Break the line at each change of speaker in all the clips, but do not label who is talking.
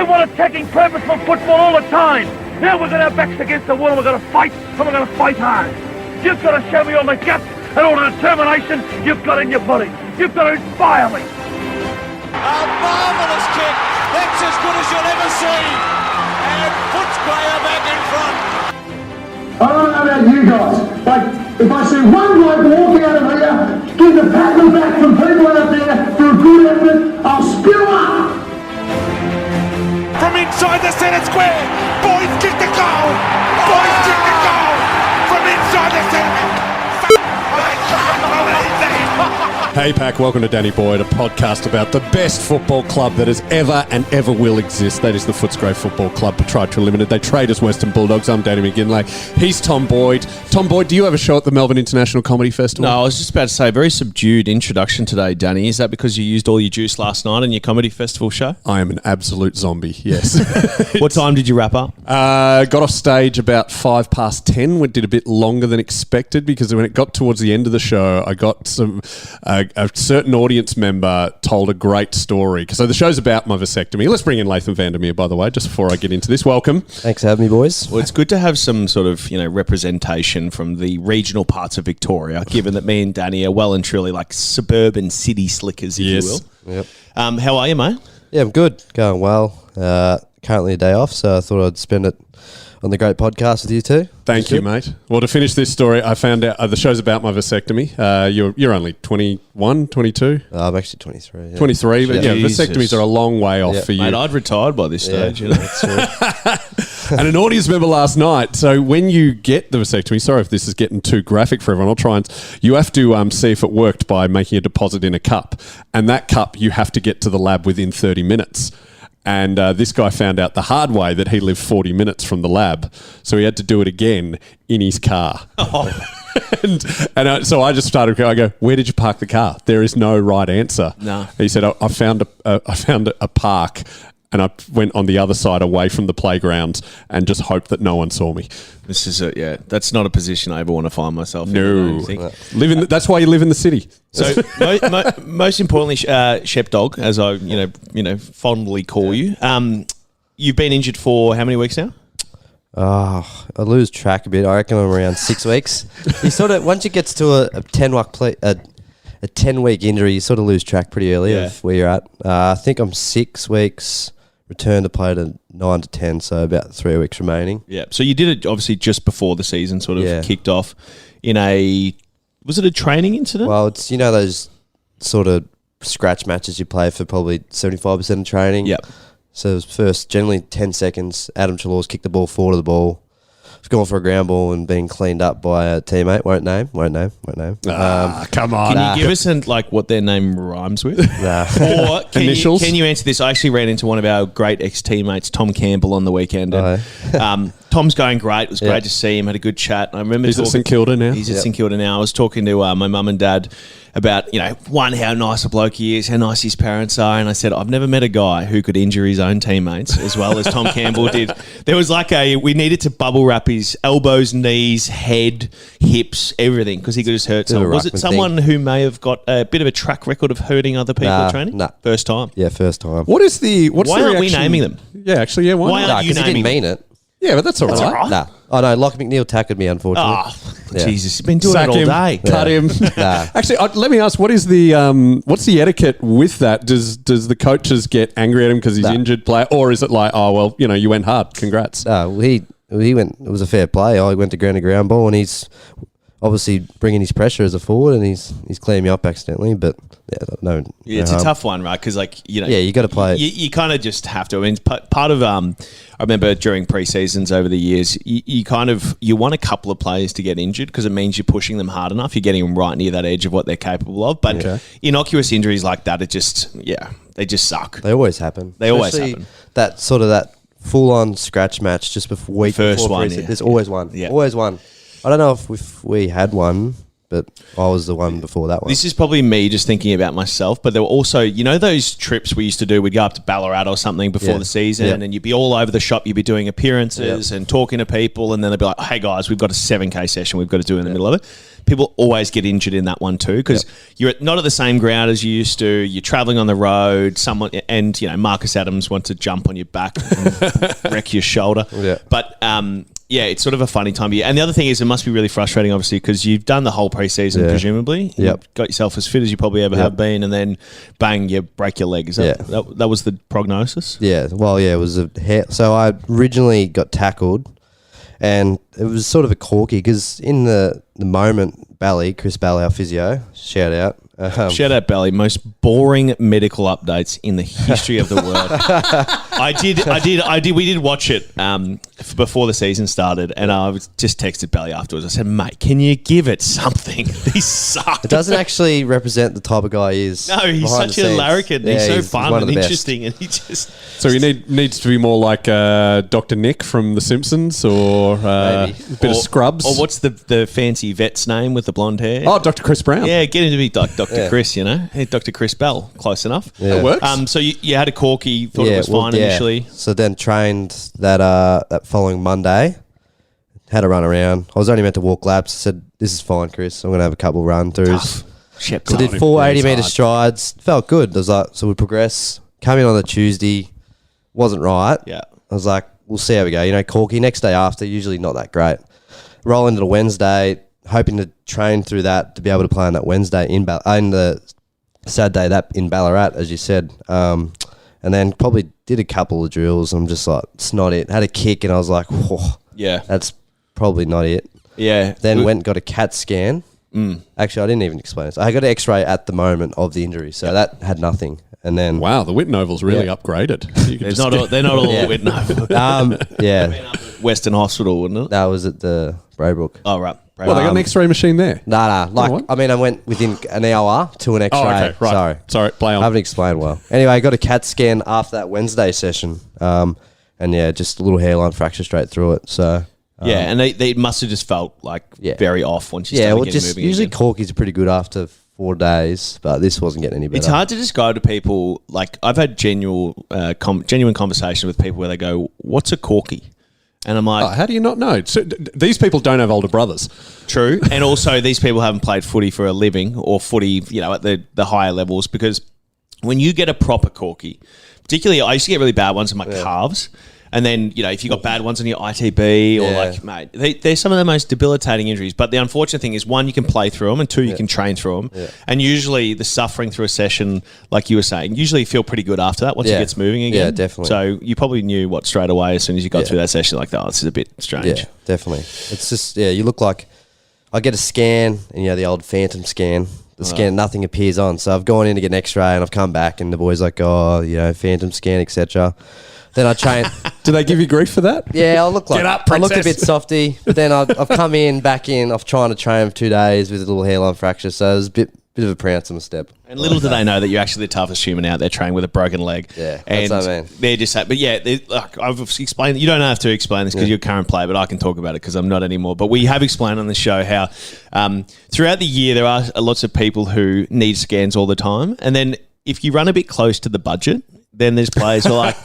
I want attacking, purposeful football all the time. Now we're going to have backs against the wall and we're going to fight, and we're going to fight hard. You've got to show me all the guts and all the determination you've got in your body. You've got to inspire me.
A marvellous kick. That's as good as you'll ever see. And Footscray back in front.
I don't know about you guys, but if I see one bloke walking out of here, give the pat on the back from people out there for a good effort, I'll spew up.
From inside the centre square. Boys kick the goal. Boys kick the goal. From inside the centre.
Hey Pack, welcome to Danny Boyd, a podcast about the best football club that has ever and ever will exist. That is the Footscray Football Club, Proprietary Limited. They trade as Western Bulldogs. I'm Danny McGinlay. He's Tom Boyd. Tom Boyd, do you have a show at the Melbourne International Comedy Festival?
No, I was just about to say, very subdued introduction today, Danny. Is that because you used all your juice last night on your comedy festival show?
I am an absolute zombie, yes.
What time did you wrap up?
Got off stage about 10:05. We did a bit longer than expected because when it got towards the end of the show, I got a certain audience member told a great story. So the show's about my vasectomy. Let's bring in Laitham Vandermeer, by the way, just before I get into this. Welcome.
Thanks for having me, boys.
Well, it's good to have some sort of, representation from the regional parts of Victoria, given that me and Danny are well and truly like suburban city slickers, if you will.
Yep.
How are you, mate?
Yeah, I'm good. Going well. Currently a day off, so I thought I'd spend it on the great podcast with you two.
Thank you, mate. Well, to finish this story, I found out the show's about my vasectomy. You're only 21, 22?
I'm actually 23. Yeah.
23, but yeah,
Jesus.
vasectomies are a long way off for you.
Mate, I'd retired by this stage.
Yeah, that's true.
And an audience member last night, so when you get the vasectomy, sorry if this is getting too graphic for everyone, I'll try and, you have to see if it worked by making a deposit in a cup. And that cup, you have to get to the lab within 30 minutes. And this guy found out the hard way that he lived 40 minutes from the lab. So he had to do it again in his car. Oh. So I just started, I go, where did you park the car? There is no right answer.
No.
He said, I found a park and I went on the other side away from the playground and just hoped that no one saw me.
This is that's not a position I ever want to find myself in.
No. That's why you live in the city.
So most importantly, Shep Dog, as I fondly call you, you've been injured for how many weeks now?
I lose track a bit. I reckon I'm around 6 weeks. You sort of once you get to a 10-week injury, you sort of lose track pretty early of where you're at. I think I'm 6 weeks. Return to play to 9 to 10, so about 3 weeks remaining.
Yeah. So you did it obviously just before the season sort of kicked off in was it a training incident?
Well, it's those sort of scratch matches you play for probably 75% of training.
Yep.
So it was first, generally 10 seconds, Adam Chalor's kicked the ball forward of the ball. I've gone for a ground ball and been cleaned up by a teammate. Won't name.
Come on.
Can you give us what their name rhymes with?
Nah.
Or
Initials?
Can you answer this? I actually ran into one of our great ex-teammates, Tom Campbell, on the weekend. And, Tom's going great. It was great to see him. Had a good chat. I remember
He's at St Kilda now.
He's at St Kilda now. I was talking to my mum and dad about, how nice a bloke he is, how nice his parents are. And I said, I've never met a guy who could injure his own teammates as well as Tom Campbell did. There was we needed to bubble wrap his elbows, knees, head, hips, everything because he could just hurt someone. Was it someone who may have got a bit of a track record of hurting other people at training?
Nah.
First time?
Yeah, first time.
What's the
aren't we naming them?
Yeah, actually, yeah.
Why
not?
aren't you
Because he
naming
didn't mean it.
Yeah, but that's all right.
Nah. Oh, no, Lachie McNeil tackled me, unfortunately.
Oh, Jesus. He's been doing
Sack
it all
him,
day.
cut him.
Nah.
Actually, let me ask, what is what's the etiquette with that? Does the coaches get angry at him because he's injured player? Or is it like, oh, well, you went hard. Congrats.
He went, it was a fair play. I went to ground ball and he's obviously bringing his pressure as a forward and he's clearing me up accidentally, but
it's a tough one, right? Because
you got to play it.
You kind of just have to. I mean, part of I remember during pre-seasons over the years, you want a couple of players to get injured because it means you're pushing them hard enough. You're getting them right near that edge of what they're capable of. But innocuous injuries like that, they just suck.
They always happen. That full-on scratch match just before week
first
before
one.
There's always one.
Yeah.
Always one. I don't know if we had one, but I was the one before that one.
This is probably me just thinking about myself, but there were also, those trips we used to do, we'd go up to Ballarat or something before the season and you'd be all over the shop, you'd be doing appearances and talking to people and then they'd be like, hey guys, we've got a 7K session we've got to do in the middle of it. people always get injured in that one too because you're not at the same ground as you used to. You're traveling on the road. Marcus Adams wants to jump on your back and wreck your shoulder.
Yeah.
But it's sort of a funny time of year. And the other thing is it must be really frustrating, obviously, because you've done the whole preseason, presumably.
Yep.
You've got yourself as fit as you probably ever have been, and then bang, you break your leg. Is that was the prognosis?
Yeah. Well, it was a hair. So I originally got tackled, and it was sort of a corky because in the moment, Chris Bally, our physio, shout out.
Shout out, Bally. Most boring medical updates in the history of the world. I did. We did watch it before the season started, and I just texted Bally afterwards. I said, "Mate, can you give it something? These suck."
It doesn't actually represent the type of guy he is.
No, he's such a larrikin. He's so fun and interesting, and he just.
So he needs to be more like Dr. Nick from The Simpsons, or a bit of Scrubs.
Or what's the fancy vet's name with the blonde hair?
Oh, Dr. Chris Brown.
Yeah, get him to be Dr. Chris, Hey, Dr. Chris Bell, close enough.
Yeah.
That works.
So you had a corky, thought it was fine initially.
So then trained that following Monday, had a run around. I was only meant to walk laps. I said, "This is fine, Chris. I'm going to have a couple run throughs." So did 4 80-metre strides. Felt good. I was like, so we progress. Come in on the Tuesday. Wasn't right.
Yeah.
I was like, we'll see how we go. Corky, next day after, usually not that great. Roll into the Wednesday, hoping to train through that to be able to play on that Wednesday in the Saturday that in Ballarat, as you said. And then probably did a couple of drills. I'm just like, it's not it. Had a kick and I was like, whoa, that's probably not it.
Yeah.
Then went and got a CAT scan. Actually, I didn't even explain it. So I got an X-ray at the moment of the injury. So that had nothing. And then
wow, the Whitten Oval's really upgraded.
They're not all Whitten Oval. Western Hospital, wouldn't it?
That was at the Braybrook.
Oh, right.
Well, they got an X-ray machine there.
Nah. I went within an hour to an X-ray.
Oh, okay, right. Sorry, play on.
I haven't explained well. Anyway, I got a CAT scan after that Wednesday session. Just a little hairline fracture straight through it. So
and they must have just felt like very off once you started getting moving.
Usually corkies are pretty good after 4 days, but this wasn't getting any better.
It's hard to describe to people. Like I've had genuine conversation with people where they go, "What's a corky?" And I'm like,
how do you not know? So, these people don't have older brothers.
True. And also these people haven't played footy for a living or footy, at the higher levels, because when you get a proper corky, particularly I used to get really bad ones in my calves. And then, if you got bad ones on your ITB or mate, they're some of the most debilitating injuries. But the unfortunate thing is, one, you can play through them, and two, you can train through them. Yeah. And usually the suffering through a session, like you were saying, usually you feel pretty good after that once it gets moving again.
Yeah, definitely.
So you probably knew straight away as soon as you got through that session, like, oh, this is a bit strange.
Yeah, definitely. It's just, you look like, I get a scan, and the old phantom scan. The scan, nothing appears on. So I've gone in to get an X-ray, and I've come back, and the boy's like, phantom scan, etc. Then I train.
Do they give you grief for that?
Yeah, I look like
Get up,
I look a
princess.
bit softy. But then I've come back in. I've trying to train for 2 days with a little hairline fracture, so it was a bit of a pronounce on the step.
And little do they know that you're actually the toughest human out there training with a broken leg.
Yeah,
and
that's what I mean.
They're just but I've explained. You don't have to explain this because you're a current player, but I can talk about it because I'm not anymore. But we have explained on the show how throughout the year there are lots of people who need scans all the time, and then if you run a bit close to the budget, then there's players who are like,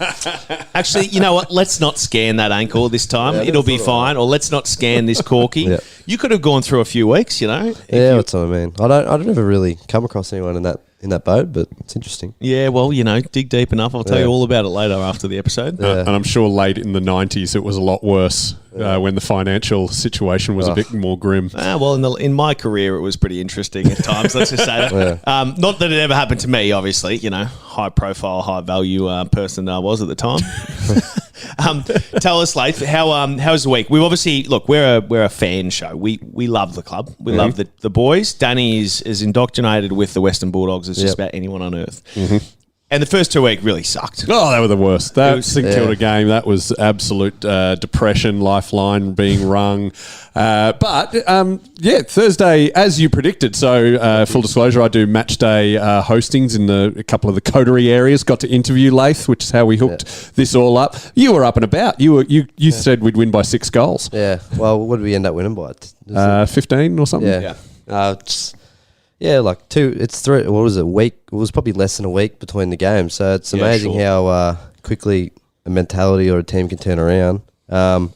actually, you know what? Let's not scan that ankle this time. It'll be fine. Or let's not scan this corky.
Yeah.
You could have gone through a few weeks,
Yeah, that's what I mean. I don't ever really come across anyone in that boat, but it's interesting.
Yeah, well, dig deep enough. I'll tell you all about it later after the episode.
And I'm sure late in the 90s it was a lot worse when the financial situation was a bit more grim.
Well, in my career it was pretty interesting at times, let's just say that. Not that it ever happened to me, obviously, high profile, high value person I was at the time. Tell us, Laith, how's the week? We've obviously, look, we're a fan show. We love the club. We love the boys. Danny is indoctrinated with the Western Bulldogs as just about anyone on earth. Mm-hmm. And the first 2 weeks really sucked.
Oh, they were the worst. That St Kilda game, that was absolute depression, lifeline being rung. But Thursday, as you predicted. So, full disclosure, I do match day hostings in a couple of the coterie areas. Got to interview Laith, which is how we hooked this all up. You were up and about. You said we'd win by 6 goals.
Yeah. Well, what did we end up winning by?
15 or something?
Yeah. Like 2. It's 3. What was it? A week? It was probably less than a week between the games. So it's amazing how quickly a mentality or a team can turn around. How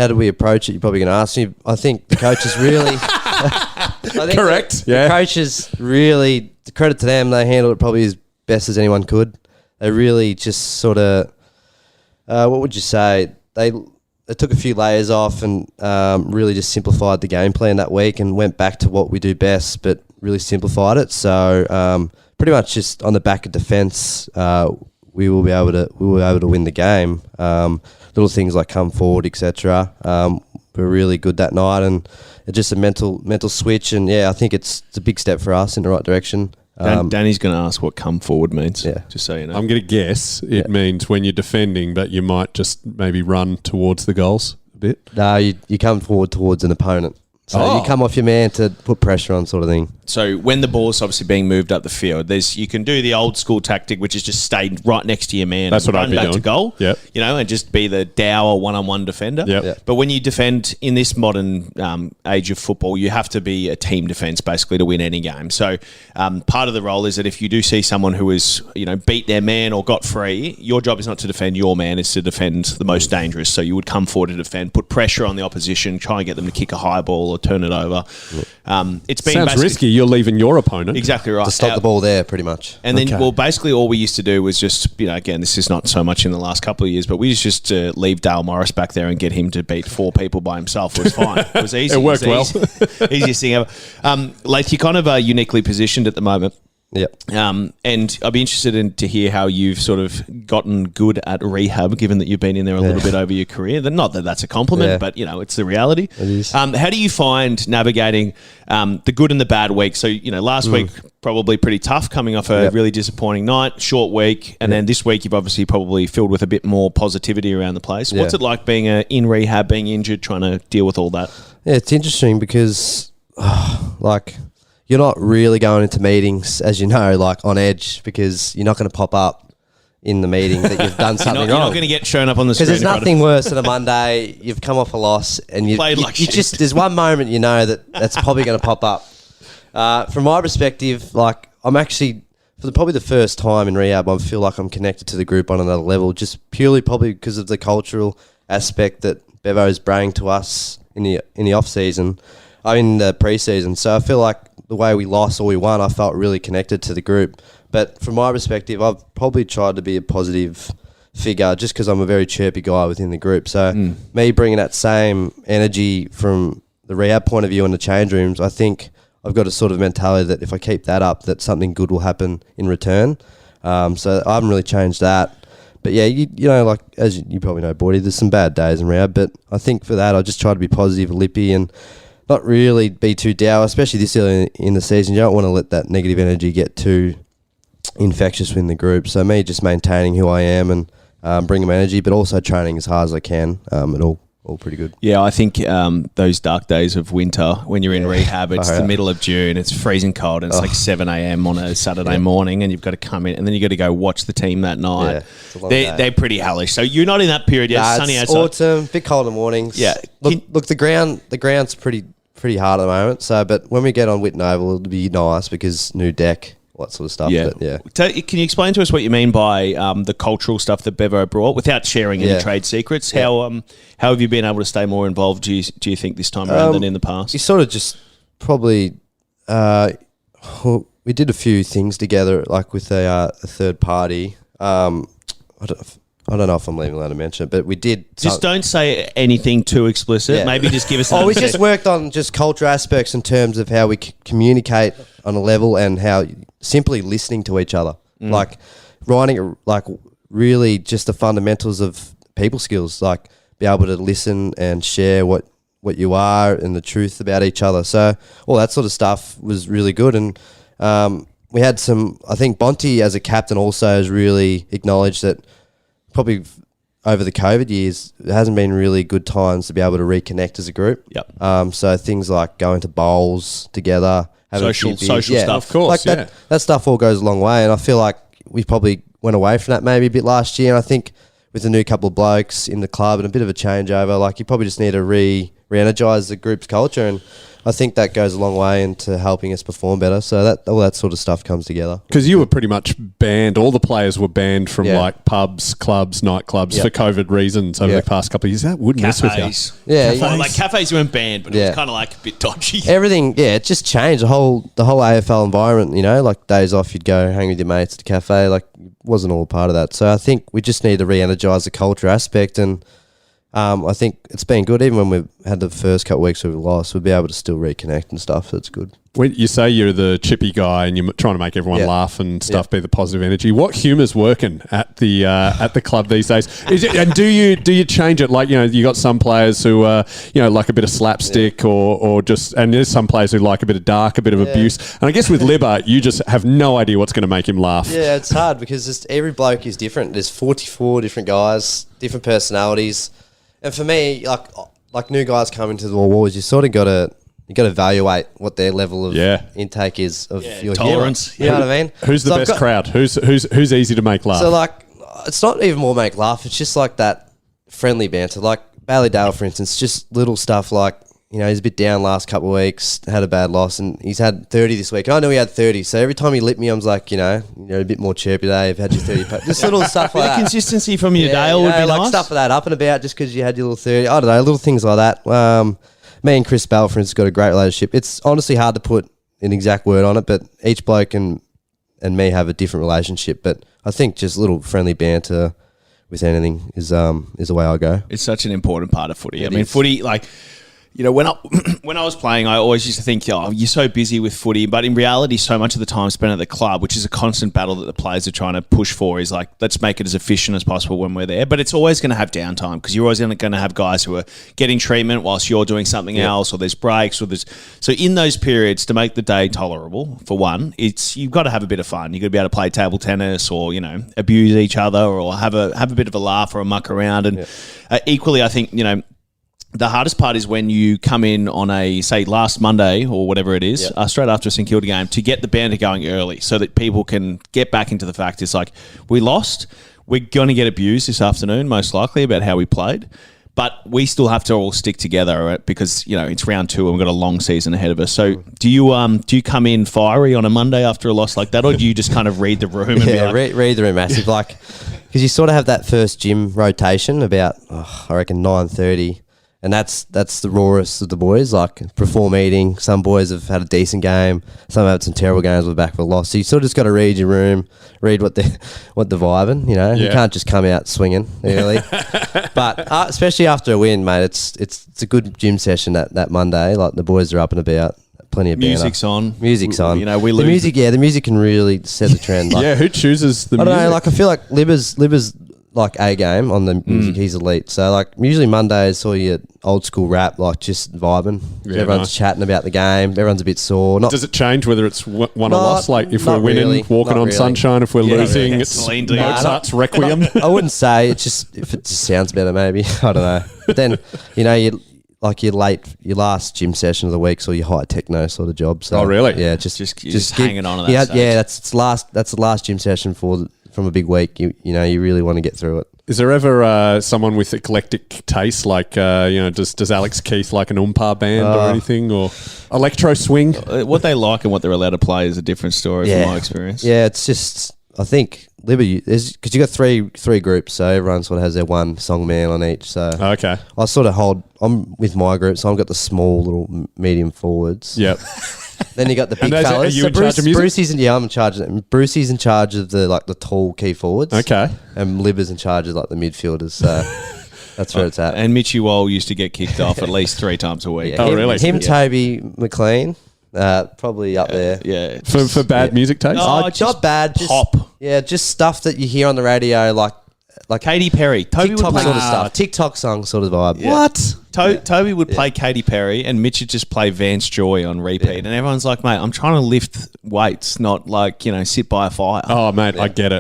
do we approach it? You're probably going to ask me. I think the coaches really. I think
Correct,
The
yeah.
coaches really, credit to them, they handled it probably as best as anyone could. They really just sort of, what would you say? They took a few layers off and really just simplified the game plan that week and went back to what we do best, but really simplified it. So pretty much just on the back of defence, we were able to win the game. Little things like come forward, etc. Were really good that night, and it's just a mental switch. And yeah, I think it's a big step for us in the right direction.
Danny's going to ask what come forward means.
Yeah.
Just so you know.
I'm going to guess it means when you're defending, but you might just maybe run towards the goals a bit.
No, you come forward towards an opponent. So
Oh.
you come off your man to put pressure on, sort of thing.
So when the ball's obviously being moved up the field, you can do the old school tactic, which is just stay right next to your man.
That's
and
what
run
I'd be
back
doing.
to goal.
Yep.
And just be the dour one-on-one defender.
Yep. Yep.
But when you defend in this modern age of football, you have to be a team defense basically to win any game. So part of the role is that if you do see someone who is beat their man or got free, your job is not to defend your man; it's to defend the most dangerous. So you would come forward to defend, put pressure on the opposition, try and get them to kick a high ball or turn it over. It's been
Sounds
basically-
risky. You're leaving your opponent.
Exactly right.
To stop the ball there, pretty much.
And then,
Okay.
basically all we used to do was just, again, this is not so much in the last couple of years, but we used just to leave Dale Morris back there and get him to beat 4 people by himself. It was fine. It was easy.
It worked well.
Easiest thing ever. Laith, you're kind of uniquely positioned at the moment.
Yep.
And I'd be interested to hear how you've sort of gotten good at rehab, given that you've been in there a little bit over your career. Not that that's a compliment,
Yeah.
but it's the reality.
It is.
How do you find navigating the good and the bad week? So last week probably pretty tough, coming off a
Yep.
really disappointing night, short week, and then this week you've obviously probably filled with a bit more positivity around the place. What's
Yeah.
it like being in rehab, being injured, trying to deal with all that?
Yeah, it's interesting because, you're not really going into meetings, as you know, on edge, because you're not going to pop up in the meeting that you've done something
You're not
wrong.
going to get shown up on the
Because
screen.
there's
in front of-
nothing worse than a Monday. You've come off a loss, and you
Played like shit.
just there's one moment that's probably going to pop up. From my perspective, I'm actually probably the first time in rehab, I feel like I'm connected to the group on another level, just purely probably because of the cultural aspect that Bevo's bringing to us in the off season, in the pre-season. So I feel like the way we lost or we won, I felt really connected to the group. But from my perspective, I've probably tried to be a positive figure just because I'm a very chirpy guy within the group. So me bringing that same energy from the rehab point of view in the change rooms, I think I've got a sort of mentality that if I keep that up, that something good will happen in return. So I haven't really changed that. But yeah, as you probably know, Bordy, there's some bad days in rehab. But I think for that, I just try to be positive, lippy, and not really be too dour, especially this early in the season. You don't want to let that negative energy get too infectious within the group. So me just maintaining who I am and bringing my energy, but also training as hard as I can. All pretty good.
Yeah, I think those dark days of winter when you're in rehab, it's
Oh,
the
yeah.
middle of June, it's freezing cold, and it's like 7 a.m. on a Saturday morning, and you've got to come in, and then you've got to go watch the team that night.
Yeah, it's a long day.
They're pretty hellish. So you're not in that period yet.
Nah,
It's sunny
it's
outside.
autumn, bit cold in the mornings.
Yeah.
Look, the ground's pretty hard at the moment. So, but when we get on Whitten Oval, it'll be nice because new deck, all that sort of stuff.
Yeah.
But yeah.
Can you explain to us what you mean by the cultural stuff that Bevo brought without sharing any
Yeah.
trade secrets? How have you been able to stay more involved, do you think, this time around than in the past?
You sort of just probably we did a few things together, like with a third party. I don't know if I'm even allowed to mention it, but we did.
Just don't say anything too explicit.
Yeah.
Maybe just give us.
We just worked on just culture aspects in terms of how we communicate on a level and how simply listening to each other, like writing, like really just the fundamentals of people skills, like be able to listen and share what you are and the truth about each other. So all that sort of stuff was really good. And we had some, I think Bonte as a captain also has really acknowledged that probably over the COVID years, it hasn't been really good times to be able to reconnect as a group.
Yep.
So things like going to bowls together, having a few
Social
beers.
stuff.
Of course,
like that stuff all goes a long way. And I feel like we probably went away from that maybe a bit last year. And I think with the new couple of blokes in the club and a bit of a changeover, like you probably just need to re-energise the group's culture, and I think that goes a long way into helping us perform better. So that all that sort of stuff comes together.
Because you were pretty much banned. All the players were banned from like pubs, clubs, nightclubs for COVID reasons over the past couple of years. That wouldn't mess with you.
Yeah,
Well, like cafes weren't banned, but it was kind of like a bit dodgy.
Everything, it just changed. The whole AFL environment, like days off, you'd go hang with your mates at the cafe. Like, wasn't all a part of that. So I think we just need to re-energise the culture aspect, and I think it's been good. Even when we've had the first couple of weeks we've lost, we'll be able to still reconnect and stuff. So it's good.
When you say you're the chippy guy and you're trying to make everyone laugh and stuff, be the positive energy. What humour's working at the club these days? Is it, and do you change it? Like, you got some players who like a bit of slapstick or just, and there's some players who like a bit of dark, a bit of abuse. And I guess with Libba, you just have no idea what's going to make him laugh. Yeah,
it's hard because just every bloke is different. There's 44 different guys, different personalities. And for me, like new guys coming to the Wars, you sort of got to evaluate what their level of intake is of your
tolerance.
You know what I mean?
Who's the best crowd? Who's easy to make laugh?
So it's not even more make laugh. It's just like that friendly banter. Like Bailey Dale, for instance, just little stuff like, he's a bit down last couple of weeks, had a bad loss, and he's had 30 this week. I know he had 30, so every time he lit me, I was like, a bit more chirpy today. I've had your 30. Just little stuff like that.
Consistency from your Dale would be
like
nice.
Stuff like that, up and about, just because you had your little 30. I don't know, little things like that. Me and Chris Bell, for instance, got a great relationship. It's honestly hard to put an exact word on it, but each bloke and me have a different relationship. But I think just little friendly banter with anything is the way I go.
It's such an important part of footy. Footy, like, when I was playing, I always used to think, you're so busy with footy. But in reality, so much of the time spent at the club, which is a constant battle that the players are trying to push for, is like, let's make it as efficient as possible when we're there. But it's always going to have downtime because you're always going to have guys who are getting treatment whilst you're doing something else, or there's breaks, so in those periods, to make the day tolerable, for one, you've got to have a bit of fun. You've got to be able to play table tennis or, abuse each other or have a bit of a laugh or a muck around. And equally, I think, the hardest part is when you come in on say last Monday or whatever it is, straight after a St Kilda game, to get the banter going early so that people can get back into the fact it's like, we lost, we're going to get abused this afternoon, most likely, about how we played. But we still have to all stick together, right? Because, it's round 2 and we've got a long season ahead of us. So do you come in fiery on a Monday after a loss like that, or do you just kind of read the room and be like...
read the room massive. Because you sort of have that first gym rotation about, I reckon, 9:30. And that's the rawest of the boys, like before meeting. Some boys have had a decent game. Some have had some terrible games with back for a loss. So you sort of just got to read your room, read what they're vibing, You can't just come out swinging early. But especially after a win, mate, it's a good gym session that Monday. Like the boys are up and about. Plenty of
music's
banner.
on.
Music's on.
We lose.
The music can really set the trend.
Who chooses the music?
I don't know, I feel like Libba's like A game on the music. He's elite. So usually Mondays saw your old school rap, just vibing. Everyone's chatting about the game. Everyone's a bit sore.
Does it change whether it's won or lost? Like if we're winning,
really.
Walking on sunshine. If we're losing, it's
Celine
Mozart's Requiem.
I wouldn't say. It's just if it just sounds better, maybe. I don't know. But then your last gym session of the week, or your high techno sort of job. So,
really?
Yeah,
just hanging on to that. Stage.
Yeah, that's the last gym session from a big week. You really want to get through it.
Is there ever someone with eclectic taste, does Alex Keith like an umpire band or anything, or electro swing?
What they like and what they're allowed to play is a different story from my experience.
Yeah, it's just, I think Liberty is because you got three groups, so everyone sort of has their one song man on each. So
okay,
I sort of I'm with my group, so I've got the small little medium forwards.
Yep.
Then you got the big
fellas.
fellas.
Are you in charge of music?
I'm in charge of that. Brucey's in charge of the tall key forwards.
Okay.
And Libba's in charge of the midfielders. So that's where it's at.
And Mitchy Wall used to get kicked off at least 3 times a week.
Yeah,
really?
Toby McLean, probably up there.
Yeah.
For bad music taste?
Just
not bad. Just,
pop.
Yeah, just stuff that you hear on the radio, like
Katy Perry. Toby
TikTok
would play
sort of stuff. TikTok song sort of vibe.
Yeah.
What?
Toby would play Katy Perry and Mitch would just play Vance Joy on repeat. Yeah. And everyone's like, mate, I'm trying to lift weights, not sit by a fire.
Oh, mate, yeah. I get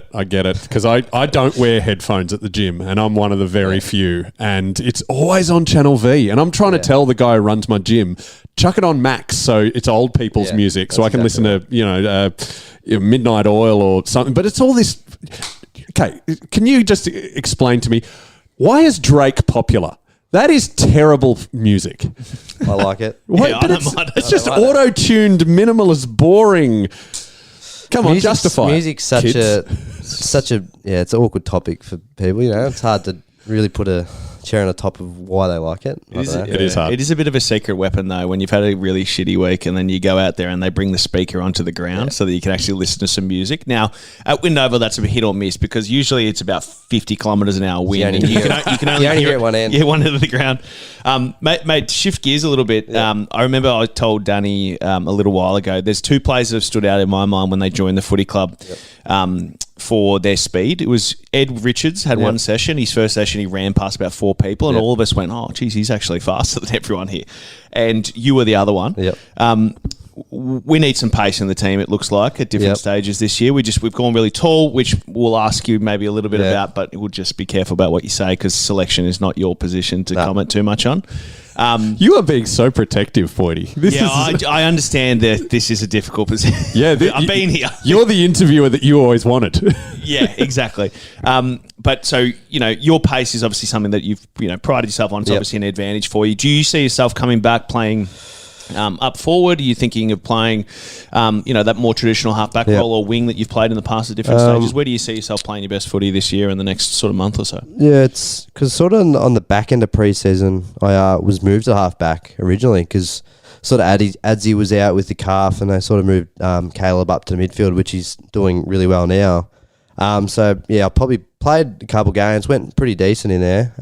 it. Because I don't wear headphones at the gym and I'm one of the very few. And it's always on Channel V. And I'm trying to tell the guy who runs my gym, chuck it on Max so it's old people's music so I can listen to, Midnight Oil or something. But it's all this... Okay, can you just explain to me, why is Drake popular? That is terrible music.
I like it.
What?
Yeah, I
But
don't mind it.
it's just
I like
auto-tuned, minimalist, boring. Come on, justify it,
Music's such
kids.
it's an awkward topic for people. It's hard to really put a chair on the top of why they like it. I don't know.
It is hard.
It is a bit of a secret weapon, though, when you've had a really shitty week and then you go out there and they bring the speaker onto the ground so that you can actually listen to some music. Now, at Windover, that's a hit or miss because usually it's about 50 kilometres an hour wind.
only
And you can only
hear it one end.
Yeah, one end of the ground. Mate, shift gears a little bit. I remember I told Danny a little while ago, there's two players that have stood out in my mind when they joined the footy club. For their speed. It was Ed Richards had one session. His first session, he ran past about 4 people, and all of us went, "Oh, geez, he's actually faster than everyone here." And you were the other one.
Yep.
We need some pace in the team. It looks like at different stages this year. We've gone really tall, which we'll ask you maybe a little bit about, but we'll just be careful about what you say because selection is not your position to comment too much on.
You are being so protective, Foyty.
I understand that this is a difficult position.
Yeah,
I've been here.
You're the interviewer that you always wanted.
Yeah, exactly. But so, your pace is obviously something that you've, prided yourself on. It's obviously an advantage for you. Do you see yourself coming back playing up forward? Are you thinking of playing, that more traditional halfback role or wing that you've played in the past at different stages? Where do you see yourself playing your best footy this year and the next sort of month or so?
Yeah, it's because sort of on the back end of pre-season, I was moved to halfback originally because sort of Adzi was out with the calf and they sort of moved Caleb up to the midfield, which he's doing really well now. I probably played a couple games, went pretty decent in there.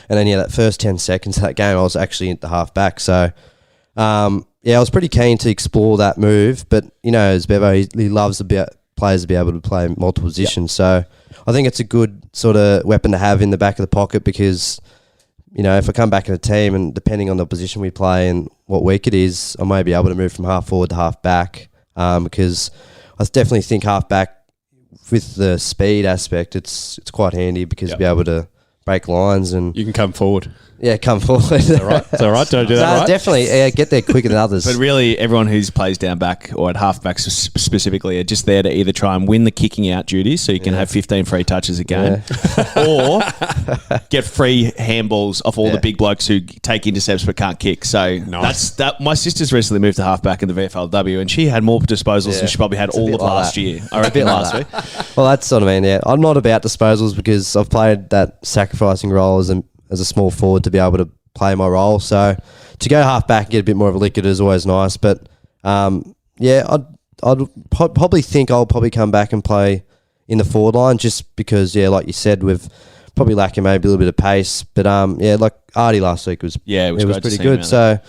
And then, that first 10 seconds of that game, I was actually at the halfback. So, I was pretty keen to explore that move. But, as Bevo, he loves players to be able to play multiple positions. So, I think it's a good sort of weapon to have in the back of the pocket because, if I come back in a team and depending on the position we play and what week it is, I may be able to move from half forward to half back because I definitely think half back with the speed aspect, it's quite handy because you'll be able to break lines and
You can come forward.
come forward.
Is that right? Is that right? Don't do that right?
Definitely get there quicker than others.
But really, everyone who plays down back or at halfback specifically are just there to either try and win the kicking out duties so you can have 15 free touches a game or get free handballs off all the big blokes who take intercepts but can't kick. So that's that. My sister's recently moved to halfback in the VFLW and she had more disposals than she probably had all of last year. I reckon last week.
Well, that's what I mean. Yeah, I'm not about disposals because I've played that sacrificing role as a small forward to be able to play my role. So to go half back and get a bit more of a lick is always nice. But I'd probably think I'll probably come back and play in the forward line just because, like you said, we've probably lacking maybe a little bit of pace. But like Artie last week was pretty good. So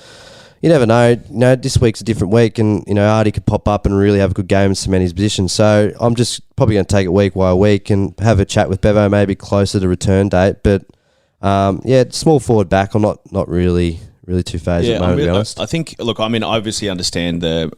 you never know. This week's a different week and, Artie could pop up and really have a good game and cement his position. So I'm just probably going to take it week by week and have a chat with Bevo maybe closer to return date. But small forward back. I'm not really too phased at the moment, to be honest.
I think, look, I obviously understand the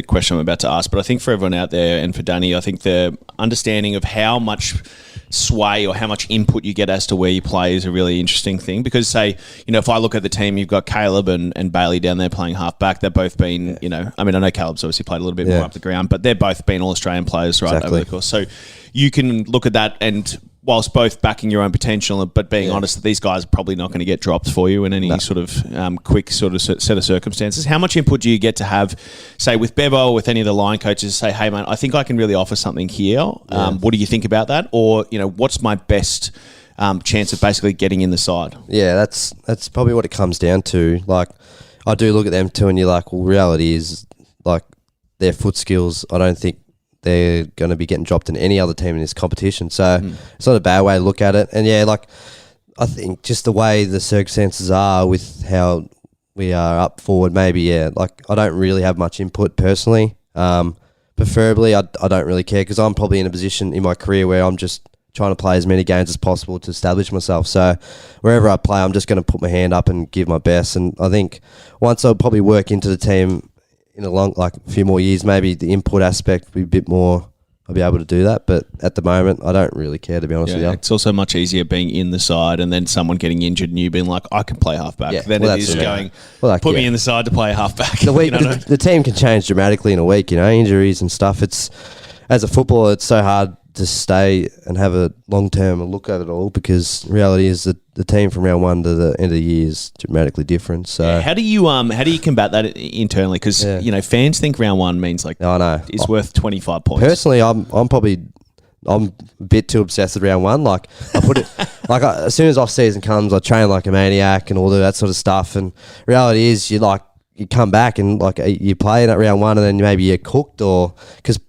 question I'm about to ask, but I think for everyone out there and for Danny, I think the understanding of how much sway or how much input you get as to where you play is a really interesting thing because say, if I look at the team, you've got Caleb and Bailey down there playing half back. They've both been, I know Caleb's obviously played a little bit more up the ground, but they've both been All-Australian players over the course. So you can look at that and whilst both backing your own potential, but being honest that these guys are probably not going to get dropped for you in any sort of quick sort of set of circumstances. How much input do you get to have, say, with Bevo or with any of the line coaches, say, hey, man, I think I can really offer something here. What do you think about that? Or, what's my best chance of basically getting in the side? Yeah,
that's probably what it comes down to. Like, I do look at them too and you're like, well, reality is, like, their foot skills, I don't think they're going to be getting dropped in any other team in this competition. So it's not a bad way to look at it. And I think just the way the circumstances are with how we are up forward, maybe, I don't really have much input personally. Preferably, I don't really care because I'm probably in a position in my career where I'm just trying to play as many games as possible to establish myself. So wherever I play, I'm just going to put my hand up and give my best. And I think once I probably work into the team in a few more years, maybe the input aspect will be a bit more, I'll be able to do that. But at the moment, I don't really care, to be honest with you.
It's also much easier being in the side and then someone getting injured and you being like, I can play halfback. Then it is going, put me in the side to play halfback.
The team can change dramatically in a week, injuries and stuff. As a footballer, it's so hard to stay and have a long-term look at it all, because reality is that the team from round 1 to the end of the year is dramatically different. So
how do you combat that internally? Because fans think round 1 means like
I know
is worth 25 points.
Personally, I'm a bit too obsessed with round 1. Like I put it as soon as off season comes, I train like a maniac and all of that sort of stuff. And reality is, you come back and like you play in that round 1, and then maybe you're cooked, or because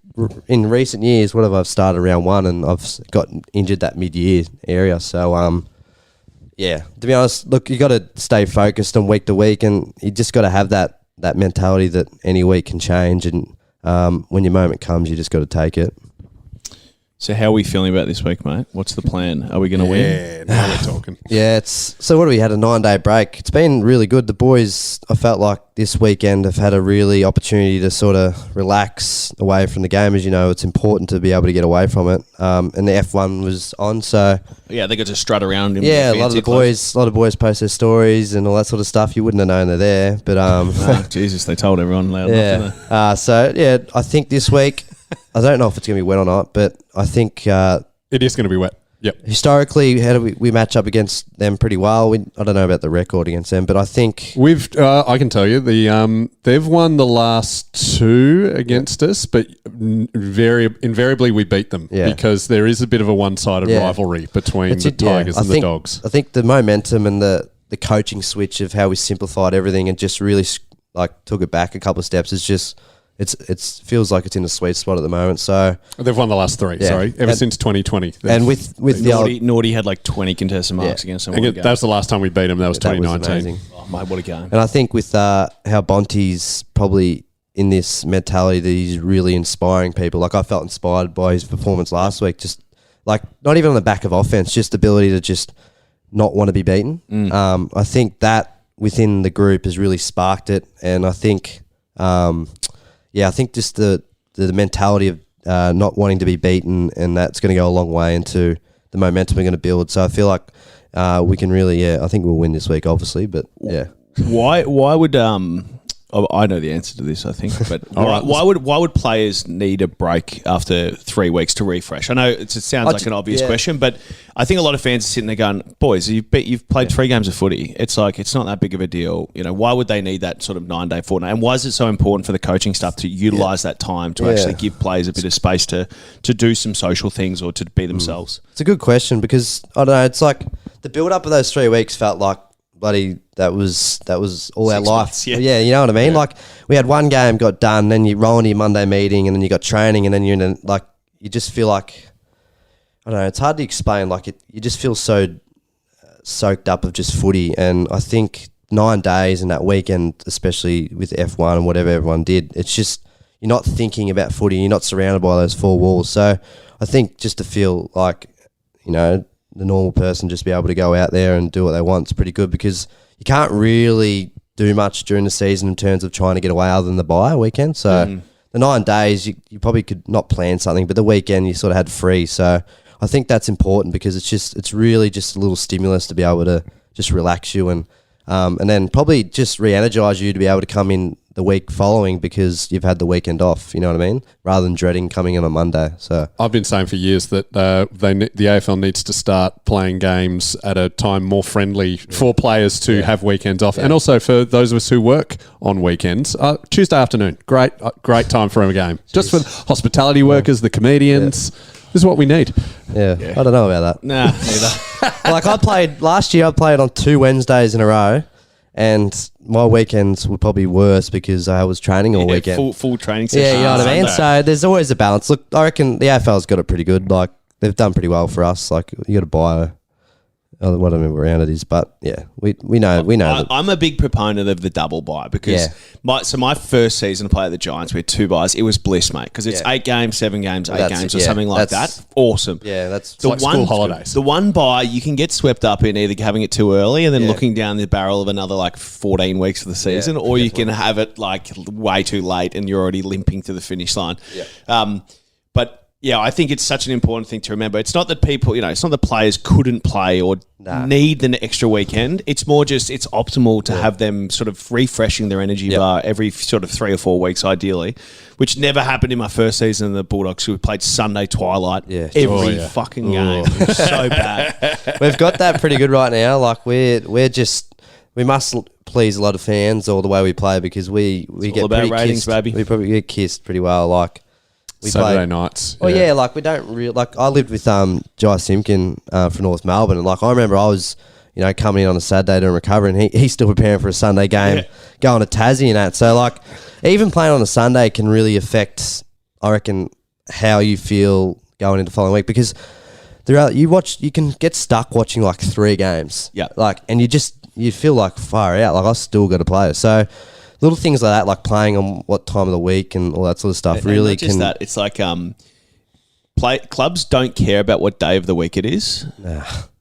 in recent years, whatever, I've started round 1 and I've got injured that mid-year area. So to be honest, look, you got to stay focused on week to week, and you just got to have that mentality that any week can change, and when your moment comes, you just got to take it.
So how are we feeling about this week, mate? What's the plan? Are we going to win?
Yeah, now we're talking.
Yeah, so what do we had a 9-day break? It's been really good. The boys, I felt like this weekend have had a really opportunity to sort of relax away from the game. As you know, it's important to be able to get away from it. And the F1 was on, so
yeah, they got to strut around.
A lot of boys post their stories and all that sort of stuff. You wouldn't have known they're there, but
Jesus, they told everyone loud enough, didn't they?
I think this week, I don't know if it's going to be wet or not, but I think
it is going to be wet. Yep.
Historically, how do we match up against them pretty well? I don't know about the record against them, but I think
we've. I can tell you they've won the last 2 against us, but invariably we beat them because there is a bit of a one-sided rivalry between the Tigers and the Dogs. I think
the momentum and the coaching switch of how we simplified everything and just really took it back a couple of steps is just. It feels like it's in a sweet spot at the moment. So
they've won the last 3. Ever since 2020.
And with
Naughty had like 20 contested marks against them.
That was the last time we beat them. That was 2019.
Oh mate, what a game!
And I think with how Bonte's probably in this mentality that he's really inspiring people. Like I felt inspired by his performance last week. Just like not even on the back of offense, just ability to just not want to be beaten. I think that within the group has really sparked it, and I think. I think just the mentality of not wanting to be beaten, and that's going to go a long way into the momentum we're going to build. So I feel like we can really, I think we'll win this week, obviously, but yeah.
Why would I know the answer to this, I think, but why would players need a break after 3 weeks to refresh? I know it sounds like an obvious question, but I think a lot of fans are sitting there going, "Boys, you've played 3 games of footy. It's like it's not that big of a deal. You know, why would they need that sort of 9-day fortnight? And why is it so important for the coaching staff to utilise that time to actually give players a bit of space to do some social things or to be themselves?"
It's a good question because I don't know. It's like the build up of those 3 weeks felt like. Bloody, that was all 6 our life.
Months,
yeah, you know what I mean? Yeah. Like we had 1 game, got done, then you roll into your Monday meeting, and then you got training, and then you're in you just feel like, I don't know, it's hard to explain. Like you just feel so soaked up of just footy, and I think 9 days and that weekend, especially with F1 and whatever everyone did, it's just you're not thinking about footy, you're not surrounded by those 4 walls. So I think just to feel like, you know, the normal person just be able to go out there and do what they want. It's pretty good because you can't really do much during the season in terms of trying to get away other than the bye weekend. So the 9 days, you probably could not plan something, but the weekend you sort of had free. So I think that's important because it's really just a little stimulus to be able to just relax you and then probably just re-energize you to be able to come in the week following because you've had the weekend off, you know what I mean? Rather than dreading coming in on Monday. So
I've been saying for years that the AFL needs to start playing games at a time more friendly for players to have weekends off, and also for those of us who work on weekends. Tuesday afternoon, great time for a game. Just for hospitality workers, the comedians. This is what we need.
Yeah. I don't know about that.
Nah, neither.
Like last year I played on 2 Wednesdays in a row. And my weekends were probably worse because I was training all weekend.
Full training session.
Yeah, you know what I mean? So there's always a balance. Look, I reckon the AFL's got it pretty good. Like, they've done pretty well for us. Like, you got to buy whatever round it is. But, yeah, we know.
I'm a big proponent of the double bye because my first season to play at the Giants, we had 2 byes. It was bliss, mate, because it's 8 games, 7 games, 8 games or something like that. Awesome.
Yeah, that's
like school holidays.
The 1 bye, you can get swept up in either having it too early and then looking down the barrel of another like 14 weeks of the season, or you can have it like way too late and you're already limping to the finish line. Yeah. But Yeah, I think it's such an important thing to remember. It's not that people, it's not that players couldn't play or need an extra weekend. It's more just it's optimal to have them sort of refreshing their energy bar every sort of 3 or 4 weeks, ideally, which never happened in my first season in the Bulldogs. We played Sunday twilight every fucking game. It was so bad.
We've got that pretty good right now. Like we must please a lot of fans all the way we play because we get
about
pretty
ratings,
kissed.
baby.
We probably get kissed pretty well. Like.
Saturday nights.
Well, like we don't really like. I lived with Jai Simpkin from North Melbourne, and like I remember I was, coming in on a Saturday to recover, and he's still preparing for a Sunday game, going to Tassie and that. So like, even playing on a Sunday can really affect, I reckon, how you feel going into the following week because you can get stuck watching like 3 games, like, and you feel like far out. Like I still got to play, so. Little things like that, like playing on what time of the week and all that sort of stuff, really
can. Just that, it's like clubs don't care about what day of the week it is,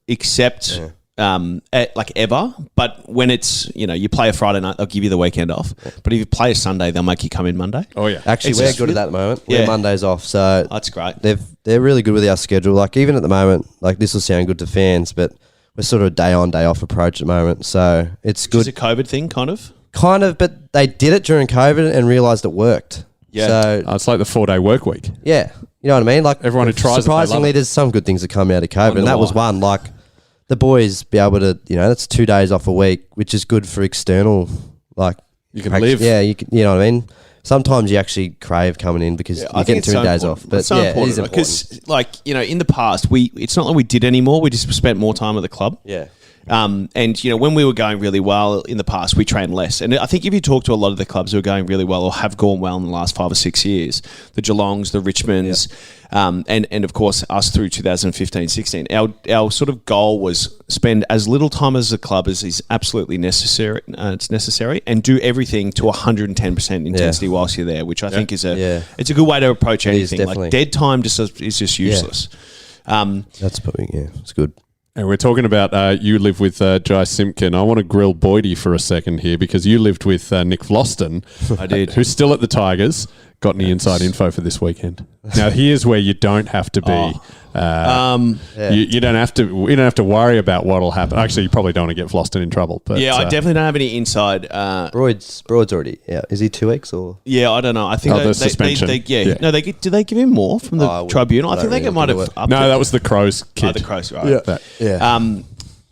except ever. But when it's you play a Friday night, they'll give you the weekend off. But if you play a Sunday, they'll make you come in Monday.
Oh yeah,
actually, we're good at that at the moment. We're Mondays off, so
that's great.
They're really good with our schedule. Like even at the moment, like this will sound good to fans, but we're sort of a day on, day off approach at the moment, so it's good.
Is it a COVID thing, kind of?
Kind of, but they did it during COVID and realised it worked.
Yeah.
So
it's like the 4-day work week.
Yeah. You know what I mean? Like
everyone who tries
surprisingly, there's some good things that come out of COVID, and that was one. Like the boys be able to, that's 2 days off a week, which is good for external. Like
you can live.
Yeah, you know what I mean. Sometimes you actually crave coming in because you're getting 2 days off. But
so important, it is important because, in the past, it's not like we did anymore. We just spent more time at the club.
Yeah.
And when we were going really well in the past, we trained less. And I think if you talk to a lot of the clubs who are going really well or have gone well in the last 5 or 6 years, the Geelongs, the Richmonds, and of course us through 2015-16, our sort of goal was spend as little time as a club as is absolutely necessary. It's necessary, and do everything to 110% intensity whilst you're there, which I think is it's a good way to approach anything. Like dead time is just useless.
That's probably it's good.
And we're talking about you live with Jai Simpkin. I want to grill Boydie for a second here because you lived with Nick Vlosten.
I did.
Who's still at the Tigers. Got any inside info for this weekend? Now here's where you don't have to be. You don't have to. We don't have to worry about what'll happen. Actually, you probably don't want to get Vlosten in trouble. But
I definitely don't have any inside.
Broad's already out. Is he 2 weeks or?
Yeah, I don't know. I think
the suspension.
No, did they give him more from the tribunal? I think they might have.
No, that was the Crows kid.
The Crows, right?
Yeah.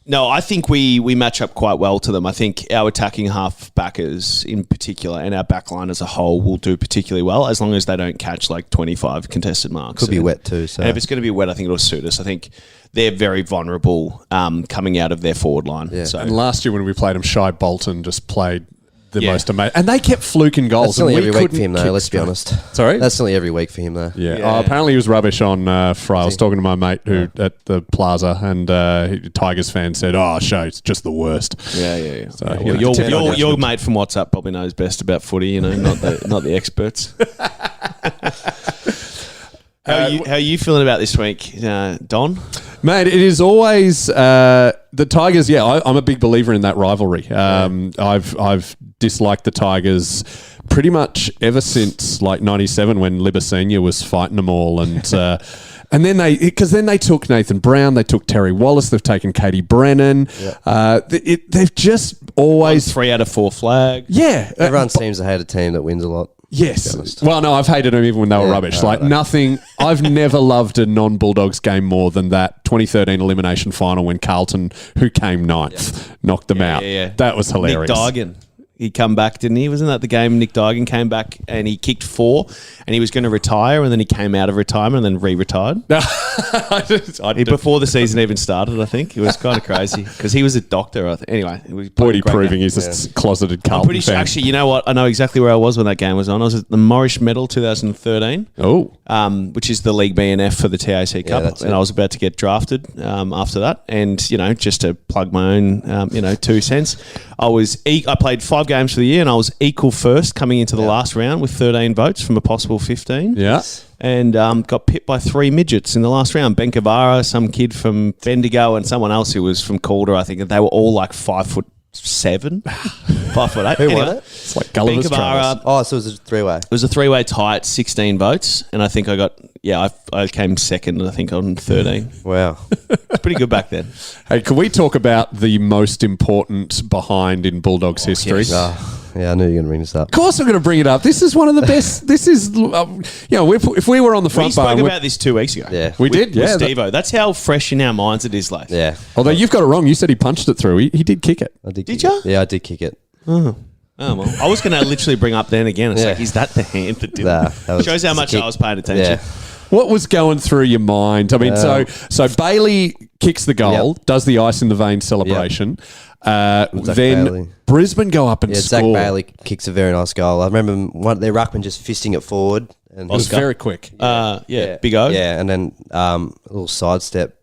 No, I think we match up quite well to them. I think our attacking half backers in particular and our back line as a whole will do particularly well as long as they don't catch like 25 contested marks.
Could be wet too. So.
And if it's going to be wet, I think it'll suit us. I think they're very vulnerable coming out of their forward line.
Yeah.
So.
And last year when we played them, Shai Bolton just played the most amazing. And they kept fluking goals.
That's only every week for him, though, let's be honest.
Sorry?
That's only every week for him, though.
Yeah. Oh, apparently he was rubbish on Friday. I was talking to my mate who at the Plaza, and Tigers fan said, Shai's just the worst.
Yeah.
So,
your mate from WhatsApp probably knows best about footy, not the experts. How are you feeling about this week, Don?
Mate, it is always the Tigers. Yeah, I'm a big believer in that rivalry. I've disliked the Tigers pretty much ever since like '97 when Libba Senior was fighting them all, and then they took Nathan Brown, they took Terry Wallace, they've taken Katie Brennan. They've just always
3 out of 4 flag.
Yeah,
everyone seems to hate a team that wins a lot.
Yes. Well, no, I've hated them even when they were rubbish. Nothing. I've never loved a non-Bulldogs game more than that 2013 elimination final when Carlton, who came 9th, knocked them out.
Yeah.
That was hilarious.
Nick Duigan. He come back, didn't he? Wasn't that the game Nick Duigan came back and he kicked 4 and he was going to retire and then he came out of retirement and then re-retired? Before the season even started, I think. It was kind of crazy because he was a doctor. Anyway.
Boydie proving he's a closeted Carlton
I'm pretty
fan.
sure, actually, you know what? I know exactly where I was when that game was on. I was at the Morris Medal 2013.
Oh.
Which is the League BNF for the TAC Cup. And I was about to get drafted after that. And, just to plug my own, 2 cents, I played 5 games for the year and I was equal first coming into the last round with 13 votes from a possible 15.
Yeah.
And got pipped by 3 midgets in the last round. Ben Cavara, some kid from Bendigo and someone else who was from Calder, I think. And they were all like 5'10", 7, 5'8".
Who won it?
It's like Gulliver's Travels.
Jamarra.
Oh, so it was a three-way.
It was a 3-way tie, 16 votes, and I think I got I came second. I think on 13.
Wow.
It's pretty good back then.
Hey, can we talk about the most important behind in Bulldogs history?
Yeah, I knew you were going to bring this up.
Of course, I'm going to bring it up. This is one of the best. This is, if we were on the front
We spoke
bar,
about this 2 weeks ago.
Yeah.
we did. Yeah,
With Steve-O. That's how fresh in our minds it is, Laith.
Yeah.
although you've got it wrong. You said he punched it through. He did kick it.
I did
Did
kick
ya?
it. Yeah, I did kick it.
Oh, well. I was going to literally bring up then again. It's
Yeah.
like, is that the hand that did
Nah,
it?
that was
Shows how
just a
much
kick.
I was paying attention.
Yeah.
What was going through your mind? I mean, so Bailey kicks the goal, does the ice in the vein celebration. Then
Bailey.
Brisbane go up and
Yeah, Zach
score.
Bailey kicks a very nice goal. I remember their ruckman just fisting it forward. And
It was
Oscar.
very quick.
Big O.
Yeah, and then a little sidestep.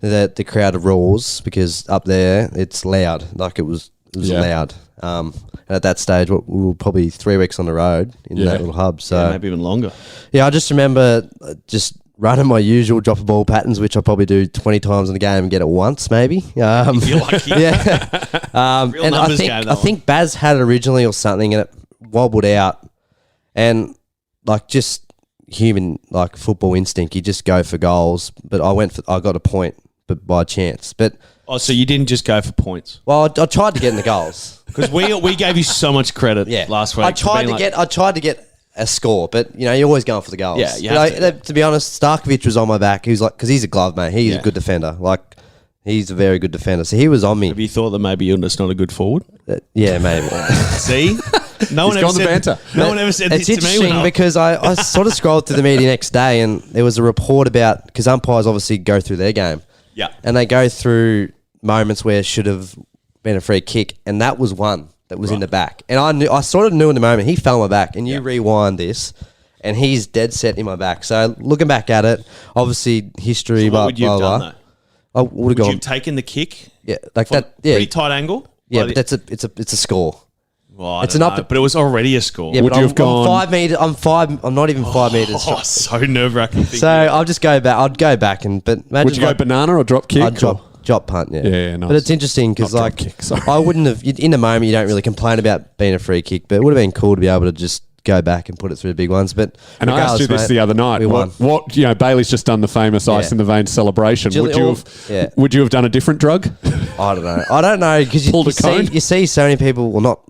The crowd roars because up there it's loud. Like it was
Yeah.
loud. And at that stage, we were probably 3 weeks on the road in that little hub. So
Maybe even longer.
yeah, I just remember just running my usual drop a ball patterns, which I probably do 20 times in the game and get it once maybe.
If you're lucky.
Yeah.
Real
And
numbers game, that
I think Baz had it originally or something and it wobbled out. And like just human like football instinct, you just go for goals. But I got a point, but by chance. But
Oh, so you didn't just go for points?
well, I tried to get in the goals.
Because we gave you so much credit last week.
I tried to get a score, but you're always going for the goals.
Yeah, you
But
have
to be honest, Starkovich was on my back. He was like, because he's a glove mate. He's a good defender. Like he's a very good defender. So he was on me.
Have you thought that maybe you're just not a good forward?
Yeah, maybe.
See? No one
He's
ever
gone the
said
banter.
No one ever said
It's
this to me.
interesting
when
because I sort of scrolled through the media next day and there was a report about, because umpires obviously go through their game.
Yeah.
And they go through moments where it should have been a free kick, and that was one that was in the back. And I sort of knew in the moment, he fell on my back, and you rewind this, and he's dead set in my back. So looking back at it, obviously history,
So what would you have done, though?
I would have
Would you
gone,
have taken the kick?
yeah, like
From
that, yeah.
Pretty tight angle?
Yeah,
Like
but it's a score.
Well, I
it's
don't
an
know,
up-
but it was already a score.
Yeah,
Would
but
you
I'm,
have gone-
I'm 5 meters. I'm not even 5 meters.
Oh, so nerve-wracking.
So I'll just go back. I'd go back but imagine
Would you go banana or drop kick?
I'd drop punt, yeah.
Yeah, nice.
But it's interesting because
Not
like
drop kick, sorry.
I wouldn't have in the moment you don't really complain about being a free kick, but it would have been cool to be able to just go back and put it through the big ones. But
And I asked you this
regardless,
the
mate,
other night.
we won.
What Bailey's just done the famous ice in the vein celebration. Would you have done a different drug?
I don't know because
Pulled a cone?
you see so many people. Well, not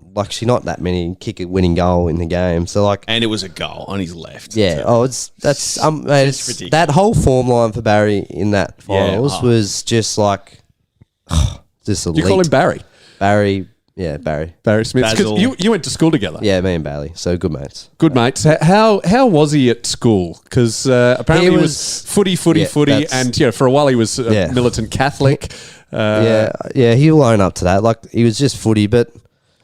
that many kick a winning goal in the game. So like,
And it was a goal on his left.
yeah. Oh, mate,
It's ridiculous.
that whole form line for Barry in that finals was just like just elite.
Do you call him Barry?
Barry? Yeah, Barry.
Barry Smith.
Basil.
Because you went to school together.
Yeah, me and Bailey. So good mates.
Good mates. How was he at school? Because apparently he was footy,
Yeah,
and for a while he was
Yeah.
militant Catholic.
Yeah, he'll own up to that. Like he was just footy, but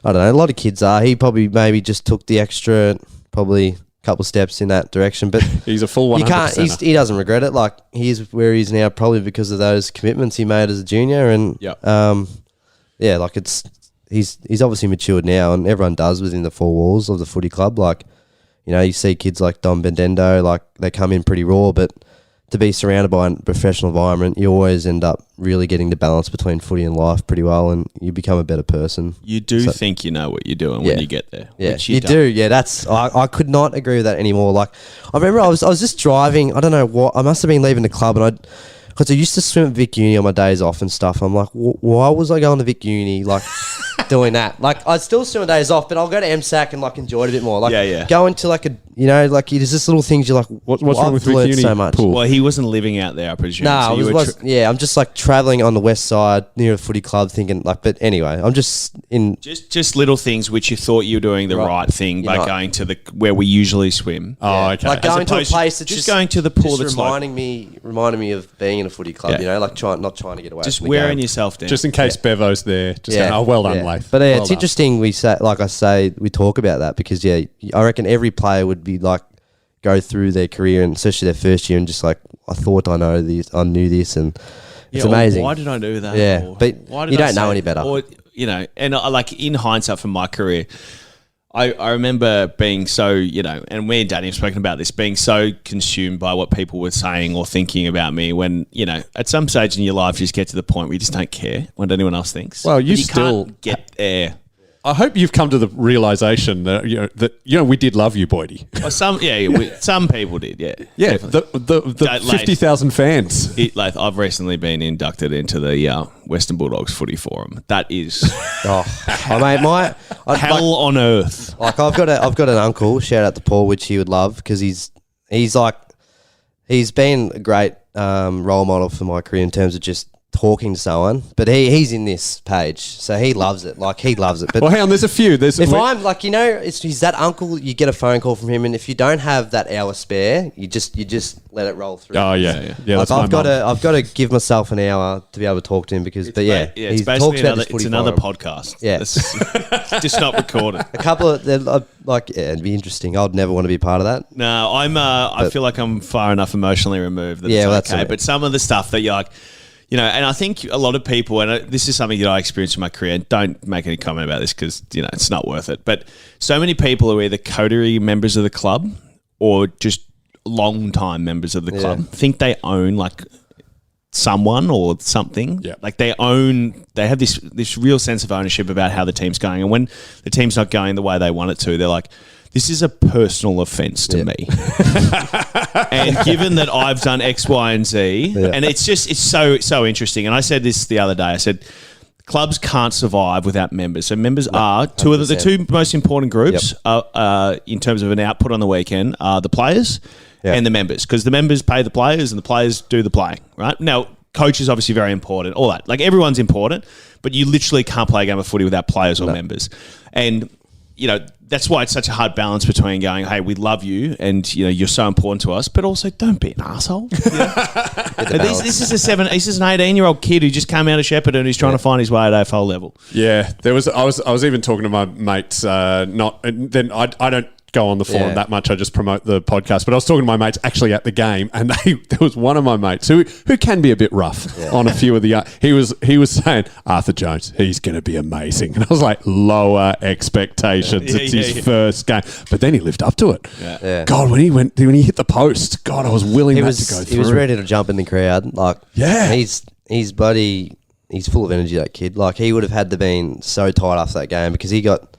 I don't know. A lot of kids are. He probably maybe just took the extra, probably couple of steps in that direction. But
He's a full 100%.
you can't. He doesn't regret it. Like he's where he's now probably because of those commitments he made as a junior. And yeah, like he's obviously matured now, and everyone does within the four walls of the footy club. Like you see kids like Dom Bendendo, like they come in pretty raw, but to be surrounded by a professional environment, you always end up really getting the balance between footy and life pretty well, and you become a better person.
You do think you know what you're doing when you get there.
Yeah,
which
you
don't.
do. Yeah, I could not agree with that anymore. Like, I remember I was just driving. I don't know what. I must have been leaving the club, and because I used to swim at Vic Uni on my days off and stuff. I'm like, why was I going to Vic Uni? Like. Doing that, like I'd still swim days off, but I'll go to MSAC and like enjoy it a bit more. Like going to like there's just little things you're like,
what's wrong with Vic Uni
so much.
pool?
Well, he wasn't living out there, I presume.
No,
so
I'm just like traveling on the west side near a footy club, thinking like. But anyway, I'm just in
just little things which you thought you were doing the right thing by going to the where we usually swim.
Oh, okay.
like going to a place that's
just going to the pool
just
that's
reminding me of being in a footy club. Like not trying to get away.
just
from the
wearing
game.
yourself down.
Just in case Bevo's there. Just going, oh, well done, Laith.
But
Well
it's
done.
interesting we talk about that because I reckon every player would be like go through their career and especially their first year and just like I thought I knew this and it's amazing.
Why did I do that?
Yeah,
Or
but
why did
you
I
don't know
say-
any better.
Or and like in hindsight from my career, I remember being so, and me and Danny have spoken about this, being so consumed by what people were saying or thinking about me when, at some stage in your life, you just get to the point where you just don't care what anyone else thinks.
Well,
you
still
can't get there.
I hope you've come to the realization that we did love you, Boydie.
Well, some people did, yeah.
Yeah,
definitely.
the 50,000 fans.
I've recently been inducted into the Western Bulldogs Footy Forum. That is hell on earth.
Like I've got an uncle. Shout out to Paul, which he would love because he's been a great role model for my career in terms of just talking to someone, but he's in this page, so he loves it. Like he loves it. But
well, hang on, there's a few.
I'm like, he's that uncle. You get a phone call from him, and if you don't have that hour spare, you just let it roll through.
Oh yeah.
Like I've got to give myself an hour to be able to talk to him because,
it's
he
basically
talks about this footy
another
forum.
podcast.
Yeah,
it's just not recorded.
A couple of it'd be interesting. I'd never want to be part of that.
No, I feel like I'm far enough emotionally removed that it's okay. But some of the stuff that you're like. And I think a lot of people, and this is something that I experienced in my career, and don't make any comment about this because, it's not worth it. But so many people are either coterie members of the club or just long-time members of the club, think they own, someone or something.
Yeah.
Like they have this real sense of ownership about how the team's going. And when the team's not going the way they want it to, they're like, this is a personal offence to me. And given that I've done X, Y, and Z, and it's so interesting. And I said this the other day. I said, clubs can't survive without members. So members are the two most important groups in terms of an output on the weekend are the players and the members, because the members pay the players and the players do the playing, right? Now, coach is obviously very important, all that. Like everyone's important, but you literally can't play a game of footy without players or members. And that's why it's such a hard balance between going, hey, we love you and you're so important to us, but also don't be an asshole. This is an 18-year-old kid who just came out of Shepparton who's trying to find his way at AFL level.
Yeah, I was even talking to my mates. I don't go on the forum that much. I just promote the podcast. But I was talking to my mates actually at the game, and there was one of my mates who can be a bit rough on a few of the. He was saying Arthur Jones, he's going to be amazing, and I was like, lower expectations. It's his first game, but then he lived up to it.
Yeah.
God, when he hit the post, God, I was willing to go through.
He was ready to jump in the crowd. He's buddy. He's full of energy. That kid. Like he would have had to been so tired after that game because he got.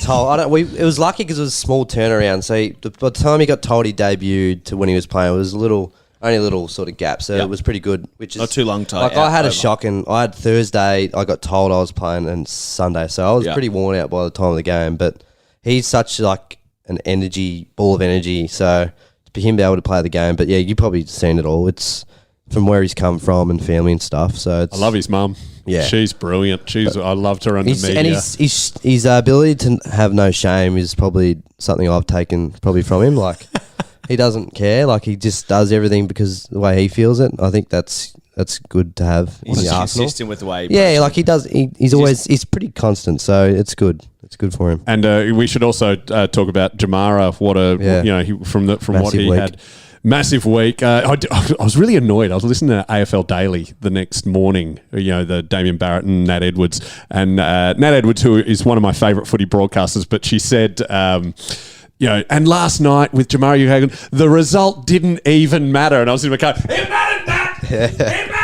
Told, it was lucky because it was a small turnaround. So by the time he got told he debuted to when he was playing, it was only a little sort of gap. So it was pretty good. Which is
not too long.
I had a shock, and I had Thursday. I got told I was playing, and Sunday, so I was pretty worn out by the time of the game. But he's such an ball of energy. So for him to be able to play the game, but you probably seen it all. It's from where he's come from and family and stuff. So
I love his mum. Yeah, she's brilliant. I loved her under media.
And his ability to have no shame is probably something I've taken probably from him. Like he doesn't care. Like he just does everything because the way he feels it. I think that's good to have.
He's
in the Arsenal.
Consistent with the way.
Like he does. He's pretty constant. So it's good. It's good for him.
And we should also talk about Jamarra. From what he had. Massive week. I was really annoyed. I was listening to AFL Daily the next morning, the Damien Barrett and Nat Edwards. And Nat Edwards, who is one of my favourite footy broadcasters, but she said, and last night with Jamarra Uhagan, the result didn't even matter. And I was in my car, it mattered, Nat! It mattered!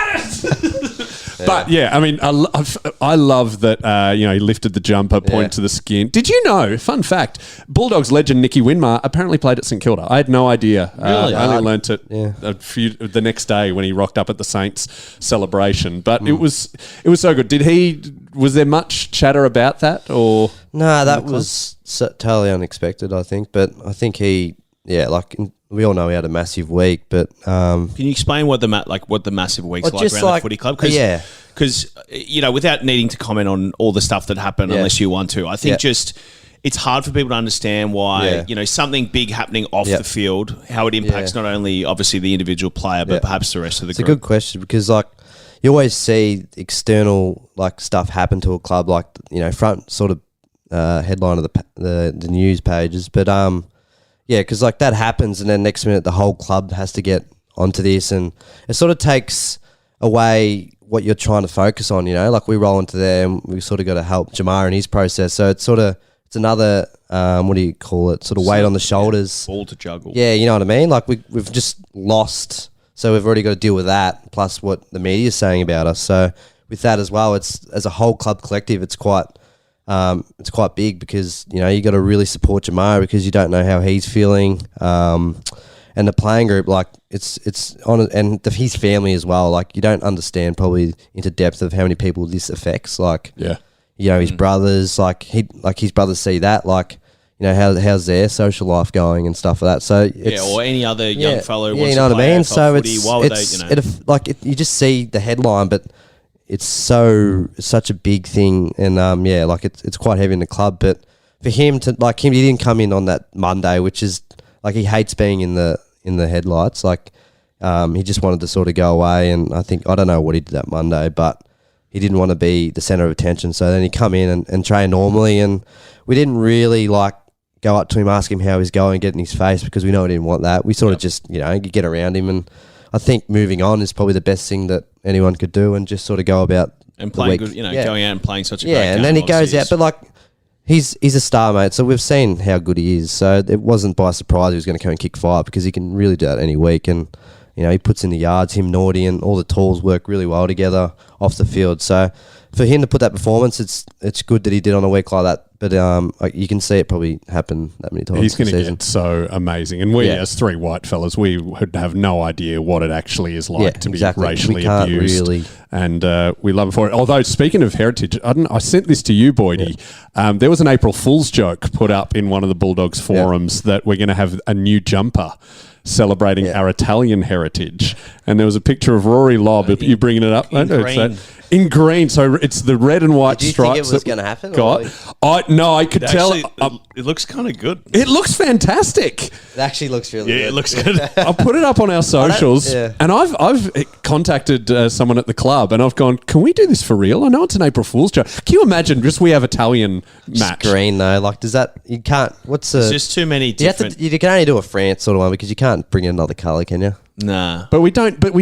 But I mean, I love that. He lifted the jumper, pointed to the skin. Did you know? Fun fact: Bulldogs legend Nicky Winmar apparently played at St Kilda. I had no idea.
Really?
I only learnt it the next day when he rocked up at the Saints celebration. But it was so good. Was there much chatter about that or?
No, that was totally unexpected. I think, but I think we all know he had a massive week, but
can you explain what the massive week's like around the footy club? Because without needing to comment on all the stuff that happened, unless you want to, I think it's hard for people to understand why something big happening off the field, how it impacts not only obviously the individual player, but perhaps the rest of the group.
It's a good question because you always see external stuff happen to a club, front sort of headline of the news pages, but because that happens, and then next minute the whole club has to get onto this, and it sort of takes away what you're trying to focus on. We roll into there, and we sort of got to help Jamarra in his process. So it's it's another what do you call it? Sort of weight on the shoulders.
Ball to juggle.
Yeah, you know what I mean. Like we've just lost, so we've already got to deal with that. Plus what the media is saying about us. So with that as well, it's as a whole club collective, it's quite big because you got to really support Jamarra because you don't know how he's feeling. And the playing group, like it's on, and his family as well. Like you don't understand probably into depth of how many people this affects. Like his brothers, like his brothers see that, like how's their social life going and stuff like that. So
or any other young fellow.
Yeah, you know what I mean. So you just see the headline, but it's such a big thing, and like it's quite heavy in the club. But for him he didn't come in on that Monday, which is like he hates being in the headlights. Like he just wanted to sort of go away, and I don't know what he did that Monday, but he didn't want to be the center of attention. So then he come in and train normally, and we didn't really like go up to him, ask him how he's going, get in his face because we know we didn't want that. We sort of just get around him, and I think moving on is probably the best thing that anyone could do, and just sort of go about
and playing good, going out and playing such a great game.
And then he goes out, but like he's a star, mate. So we've seen how good he is. So it wasn't by surprise he was going to come and kick 5 because he can really do that any week, and he puts in the yards. Him, Naughty, and all the tools work really well together off the field. So for him to put that performance, it's good that he did on a week like that. But you can see it probably happen that many times.
He's going to get so amazing. And we, as 3 white fellas, we would have no idea what it actually is like to be racially abused. Really. And we love it for it. Although, speaking of heritage, I sent this to you, Boydie. Yeah. There was an April Fool's joke put up in one of the Bulldogs forums that we're going to have a new jumper celebrating our Italian heritage. And there was a picture of Rory Lobb. Are you bringing it up?
In green.
In green, so it's the red and white stripes.
Did you think it was going to happen?
I could tell.
It looks kind of good.
It looks fantastic.
It actually looks really good.
Yeah, it looks good.
I'll put it up on our socials, and I've contacted someone at the club, and I've gone, can we do this for real? I know it's an April Fool's joke. Can you imagine we have Italian match?
Green though, like does that, you can't,
It's just too many different.
You can only do a France sort of one because you can't bring in another colour, can you?
Nah.
But we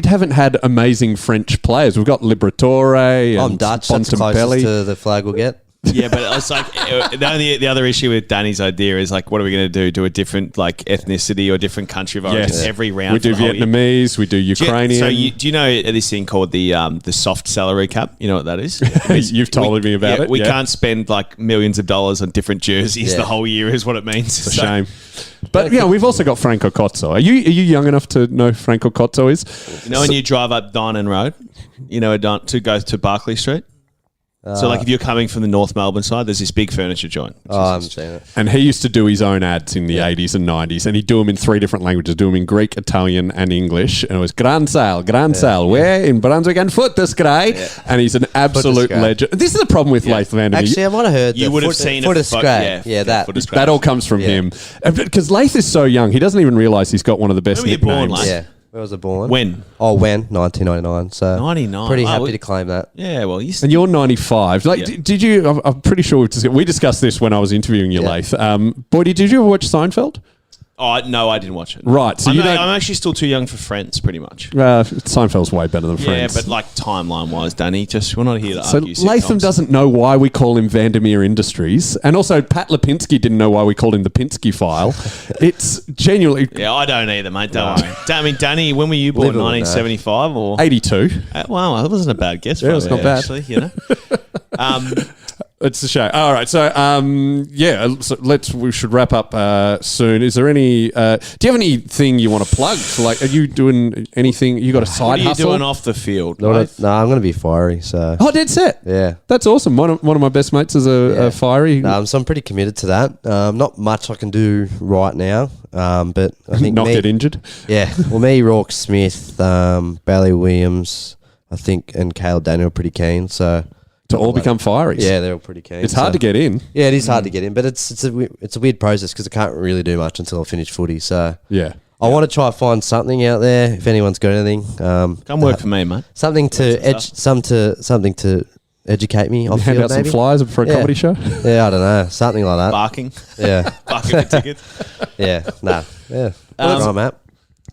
haven't had amazing French players. We've got Liberatore and
I'm Dutch, that's closest to the flag we'll get.
Yeah, but it's like the other issue with Danny's idea is like, what are we going to do? Do a different like ethnicity or different country of origin every round?
We do Vietnamese, we do Ukrainian.
Do you know this thing called the soft salary cap? You know what that is?
You've told me about it.
We can't spend like millions of dollars on different jerseys the whole year is what it means.
It's a shame. But we've also got Franco Cozzo. Are you young enough to know Franco Cozzo is?
When you drive up Dynon Road, to go to Barclay Street? So, like, if you're coming from the North Melbourne side, there's this big furniture joint.
I haven't seen it.
And he used to do his own ads in the 80s and 90s, and he'd do them in 3 different languages. Do them in Greek, Italian, and English. And it was Gran Sal, where in Brunswick and foot this guy. Yeah. And he's an absolute legend. This is the problem with Laitham Vandermeer.
Actually, I might have heard
you would have seen
foot that.
That all comes from him. Because Laith is so young, he doesn't even realise he's got one of the best nicknames.
Yeah. Where was I born?
When?
1999. So
99.
Pretty happy to claim that.
Yeah, well,
and you're 95. Like, did you? I'm pretty sure we discussed this when I was interviewing you, Laith. Boydie, did you ever watch Seinfeld?
Oh, no, I didn't watch it.
Right. So
I'm actually still too young for Friends, pretty much.
Seinfeld's way better than Friends.
Yeah, but like timeline-wise, Danny, we're not here to argue.
So Laitham doesn't know why we call him Vandermeer Industries. And also Pat Lipinski didn't know why we called him the Pinsky File. It's genuinely...
Yeah, I don't either, mate. Don't worry. I mean, Danny, when were you born? 1975 or...
82.
Wow, that wasn't a bad guess.
Yeah, it's not bad.
Actually,
It's a shame. All right, so we should wrap up soon. Is there any? Do you have anything you want to plug? Like, are you doing anything? You got a side hustle?
What are you doing off the field?
No, I'm going to be fiery. So
dead set.
Yeah,
that's awesome. One of my best mates is a fiery.
So I'm pretty committed to that. Not much I can do right now, but I think
not get injured.
Yeah, well, me, Rourke Smith, Bailey Williams, I think, and Caleb Daniel are pretty keen. So.
To all become fireys.
Yeah, they're all pretty keen.
It's hard to get in.
Yeah, it is hard to get in, but it's a weird process because I can't really do much until I finish footy. So
yeah,
I want to try to find something out there. If anyone's got anything,
come work for me, mate.
Something to something to educate me off
hand
field,
out some flyers for a comedy show.
Yeah, I don't know, something like that.
Barking.
Yeah,
barking for tickets.
Yeah, nah, yeah. That's right, Matt.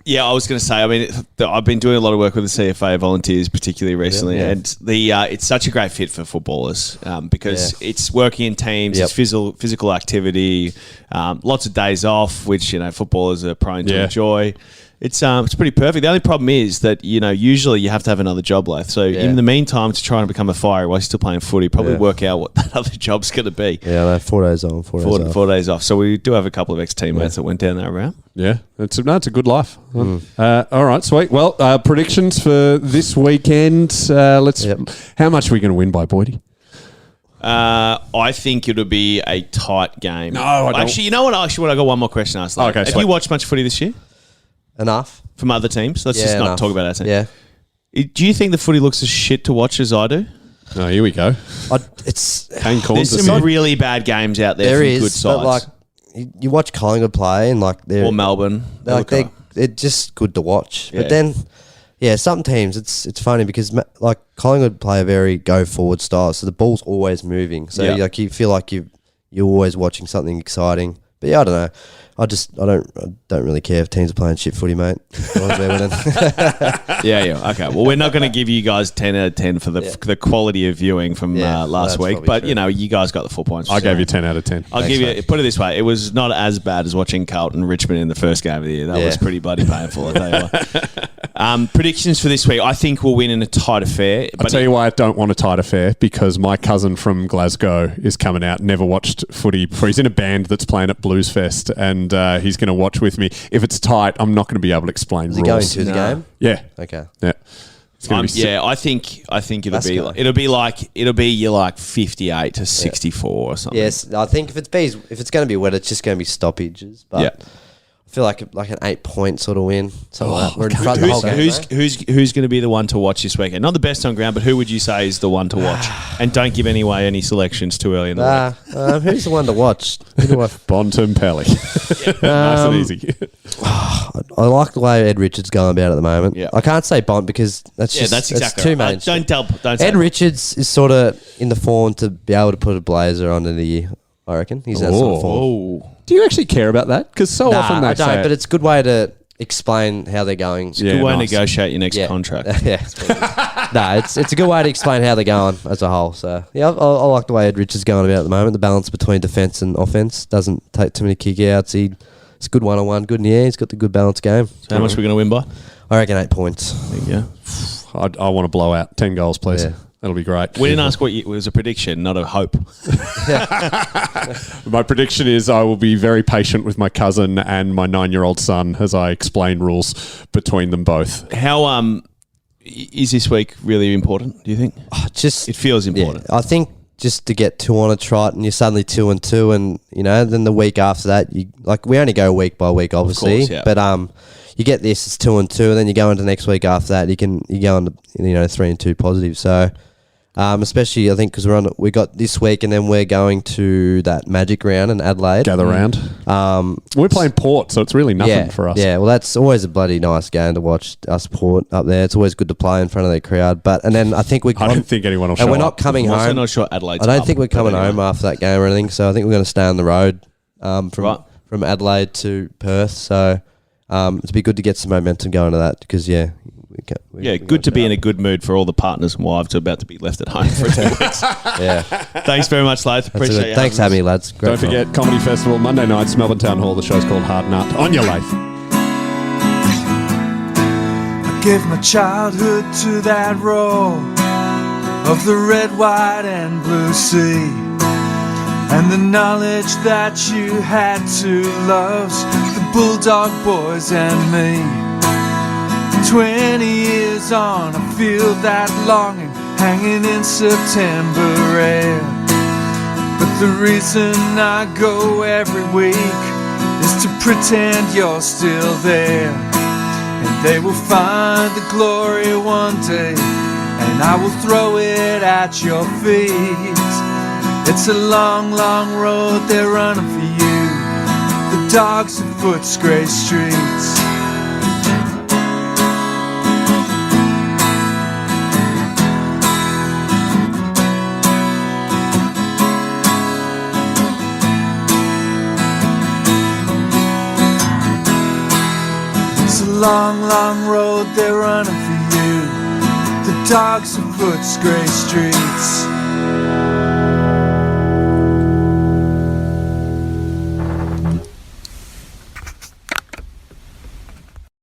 Yeah, I was going to say. I mean, I've been doing a lot of work with the CFA volunteers, particularly recently, and it's such a great fit for footballers because it's working in teams, it's physical activity, lots of days off, which footballers are prone to enjoy. It's pretty perfect. The only problem is that usually you have to have another job left. So in the meantime, to try and become a fire while you're still playing footy, probably work out what that other job's going to be.
Yeah, no, 4 days on, 4 days off.
4 days off. So we do have a couple of ex-teammates that went down that route.
Yeah, it's a good life. All right, sweet. Well, predictions for this weekend. How much are we going to win by, Boydie?
I think it'll be a tight game.
No, I don't.
Actually, you know what? I got one more question to ask.
Okay,
have
sweet.
you watched much footy this year?
Enough.
From other teams? Let's just not
enough.
talk about our team.
Yeah.
Do you think the footy looks as shit to watch as I do?
Oh, here we go. Kane Corns.
There's some really bad games out there from good sides.
But you watch Collingwood play and
or Melbourne.
They're just good to watch.
Yeah.
But then, some teams, it's funny because Collingwood play a very go forward style, so the ball's always moving. So you feel like you're always watching something exciting. But I don't know. I don't really care if teams are playing shit footy, mate. As long as they're winning.
Yeah. Okay. Well, we're not going to give you guys 10 out of 10 for the quality of viewing from last week, but
true.
You guys got the 4 points.
I gave you 10 out of 10.
I'll give you. Put it this way: it was not as bad as watching Carlton Richmond in the first game of the year. That was pretty bloody painful. I tell you what. Predictions for this week: I think we'll win in a tight affair.
I'll tell you why I don't want a tight affair, because my cousin from Glasgow is coming out. Never watched footy before. He's in a band that's playing at Blues Fest, and he's going to watch with me. If it's tight, I'm not going to be able to explain rules.
Is he going to the game?
Yeah.
Okay.
Yeah. It's going to be
I think it'll be like 58 to 64 or something.
Yes, I think if it's going to be wet, it's just going to be stoppages. But I feel like an 8 point sort of win. Something like that. We're in front the whole game.
Who's going to be the one to watch this weekend? Not the best on ground, but who would you say is the one to watch? And don't give away any selections too early in the week.
Who's the one to watch?
Bontempelli. Nice and easy.
I like the way Ed Richards going about at the moment.
Yeah.
I can't say Bont because that's
exactly
too
right.
mainstream.
Don't say
Ed Richards is sort of in the form to be able to put a blazer on in the year. I reckon he's that sort of form.
Do you actually care about that? Because so often they
I don't.
say
But it's a good way to explain how they're going.
It's a good way to negotiate your next contract.
It's a good way to explain how they're going as a whole. So I like the way Ed Richards going about at the moment. The balance between defence and offence, doesn't take too many kick outs. It's good 1-on-1, good in the air. He's got the good balanced game.
So how much are we going to win by?
I reckon 8 points.
There you go.
I want to blow out 10 goals, please.
Yeah.
That'll be great.
We didn't ask what it was a prediction, not a hope.
My prediction is I will be very patient with my cousin and my 9-year-old son as I explain rules between them both.
How is this week really important, do you think? It feels important.
Yeah, I think just to get 2 on a trot and you're suddenly 2-2 and then the week after that, we only go week by week, obviously.
Of course, yeah.
But you get this, it's 2-2, and then you go into next week after that, you go into 3-2 positive. So especially I think because we got this week and then we're going to that Magic round in Adelaide.
Gather round. We're playing Port, so it's really nothing for us.
Yeah, well, that's always a bloody nice game to watch us Port up there. It's always good to play in front of their crowd. And then I think I don't think
anyone will show up.
And we're not coming home.
I'm also not sure Adelaide's
I don't think we're coming home after that game or anything. So I think we're going to stay on the road from Adelaide to Perth. So it'd be good to get some momentum going to that because
good to be in a good mood for all the partners and wives who are about to be left at home for 2 weeks.
Yeah.
Thanks very much, Laith. Appreciate it.
Thanks for having me, lads. Great
Don't forget, Comedy Festival, Monday nights, Melbourne Town Hall. The show's called Hard Nut. On your Laith.
I gave my childhood to that roar of the red, white and blue sea, and the knowledge that you had two loves, the Bulldog boys and me. 20 years on, I feel that longing hanging in September air. But the reason I go every week is to pretend you're still there. And they will find the glory one day, and I will throw it at your feet. It's a long, long road they're running for you, the dogs of Footscray streets. long, long road they're running for you. The dogs of Footscray streets.